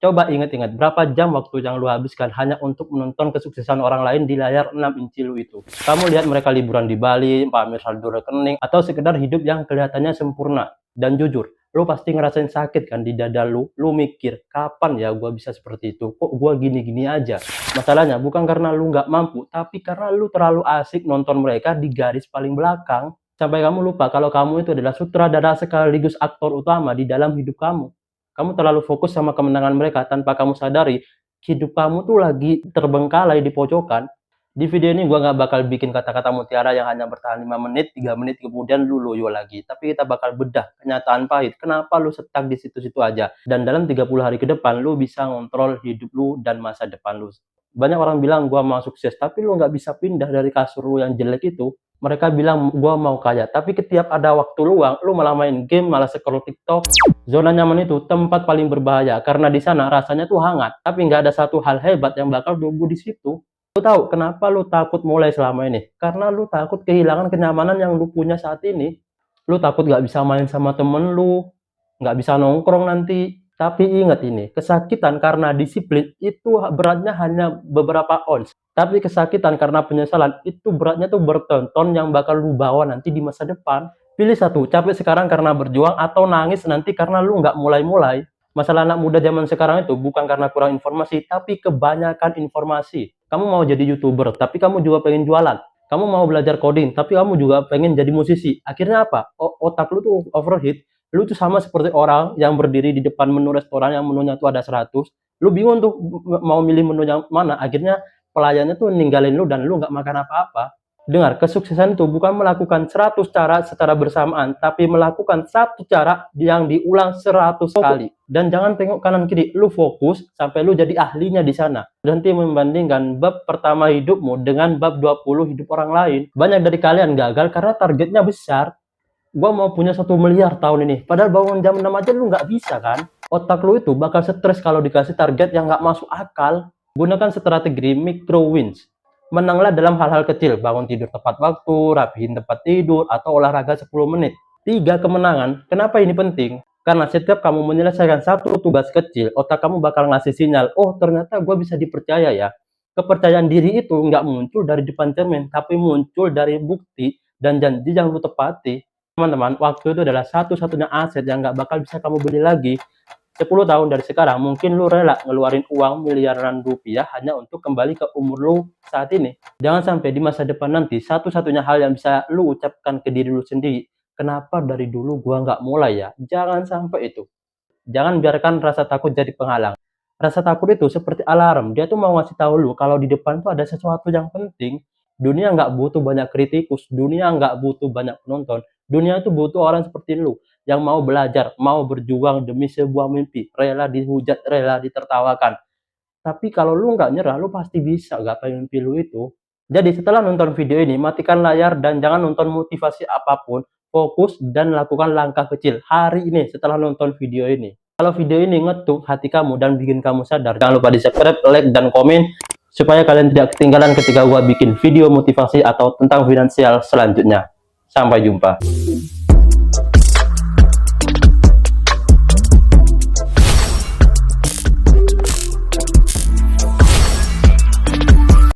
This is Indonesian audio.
Coba ingat-ingat berapa jam waktu yang lu habiskan hanya untuk menonton kesuksesan orang lain di layar 6 inci lu itu. Kamu lihat mereka liburan di Bali, pamer saldo rekening, atau sekedar hidup yang kelihatannya sempurna. Dan jujur, lu pasti ngerasain sakit kan di dada lu. Lu mikir, kapan ya gua bisa seperti itu? Kok gua gini-gini aja? Masalahnya bukan karena lu nggak mampu, tapi karena lu terlalu asik nonton mereka di garis paling belakang. Sampai kamu lupa kalau kamu itu adalah sutradara sekaligus aktor utama di dalam hidup kamu. Kamu terlalu fokus sama kemenangan mereka tanpa kamu sadari hidup kamu tuh lagi terbengkalai di pojokan. Di video ini gua nggak bakal bikin kata-kata mutiara yang hanya bertahan 5 menit, 3 menit kemudian lu loyo lagi. Tapi kita bakal bedah kenyataan pahit. Kenapa lu stuck di situ-situ aja? Dan dalam 30 hari ke depan lu bisa ngontrol hidup lu dan masa depan lu. Banyak orang bilang gua mau sukses, tapi lu nggak bisa pindah dari kasur lu yang jelek itu. Mereka bilang gua mau kaya, tapi setiap ada waktu luang, lu malah main game, malah scroll TikTok. Zona nyaman itu tempat paling berbahaya karena di sana rasanya tuh hangat, tapi nggak ada satu hal hebat yang bakal tumbuh di situ. Lu tahu kenapa lu takut mulai selama ini? Karena lu takut kehilangan kenyamanan yang lu punya saat ini. Lu takut nggak bisa main sama temen lu, nggak bisa nongkrong nanti. Tapi ingat ini, kesakitan karena disiplin itu beratnya hanya beberapa ons. Tapi kesakitan karena penyesalan itu beratnya tuh bertonton yang bakal lu bawa nanti di masa depan. Pilih satu, capek sekarang karena berjuang atau nangis nanti karena lu nggak mulai-mulai. Masalah anak muda zaman sekarang itu bukan karena kurang informasi, tapi kebanyakan informasi. Kamu mau jadi YouTuber, tapi kamu juga pengen jualan. Kamu mau belajar coding, tapi kamu juga pengen jadi musisi. Akhirnya apa? Otak lu tuh overheat. Lu tuh sama seperti orang yang berdiri di depan menu restoran yang menunya tuh ada 100. Lu bingung tuh mau milih menu yang mana. Akhirnya pelayannya tuh ninggalin lu dan lu nggak makan apa-apa. Dengar, kesuksesan itu bukan melakukan 100 cara secara bersamaan, tapi melakukan satu cara yang diulang 100 kali. Dan jangan tengok kanan kiri, lu fokus sampai lu jadi ahlinya di sana. Berhenti membandingkan bab pertama hidupmu dengan bab 20 hidup orang lain. Banyak dari kalian gagal karena targetnya besar. Gua mau punya 1 miliar tahun ini, padahal bangun jam 6 aja lu nggak bisa kan. Otak lu itu bakal stres kalau dikasih target yang nggak masuk akal. Gunakan strategi micro wins. Menanglah dalam hal-hal kecil, bangun tidur tepat waktu, rapihin tempat tidur, atau olahraga 10 menit. 3 kemenangan. Kenapa ini penting? Karena setiap kamu menyelesaikan satu tugas kecil, otak kamu bakal ngasih sinyal, oh ternyata gue bisa dipercaya ya. Kepercayaan diri itu nggak muncul dari depan cermin, tapi muncul dari bukti dan janji yang lu tepati. Teman-teman, waktu itu adalah satu-satunya aset yang nggak bakal bisa kamu beli lagi. 10 tahun dari sekarang, mungkin lu rela ngeluarin uang miliaran rupiah hanya untuk kembali ke umur lu saat ini. Jangan sampai di masa depan nanti, satu-satunya hal yang bisa lu ucapkan ke diri lu sendiri, kenapa dari dulu gua nggak mulai ya? Jangan sampai itu. Jangan biarkan rasa takut jadi penghalang. Rasa takut itu seperti alarm, dia tuh mau ngasih tahu lu kalau di depan tuh ada sesuatu yang penting. Dunia nggak butuh banyak kritikus, dunia nggak butuh banyak penonton. Dunia itu butuh orang seperti lu yang mau belajar, mau berjuang demi sebuah mimpi, rela dihujat, rela ditertawakan. Tapi kalau lu nggak nyerah, lu pasti bisa gapai mimpi lu itu. Jadi setelah nonton video ini, matikan layar dan jangan nonton motivasi apapun. Fokus dan lakukan langkah kecil hari ini setelah nonton video ini. Kalau video ini ngetuk hati kamu dan bikin kamu sadar, jangan lupa di subscribe, like, dan komen supaya kalian tidak ketinggalan ketika gua bikin video motivasi atau tentang finansial selanjutnya. Sampai jumpa.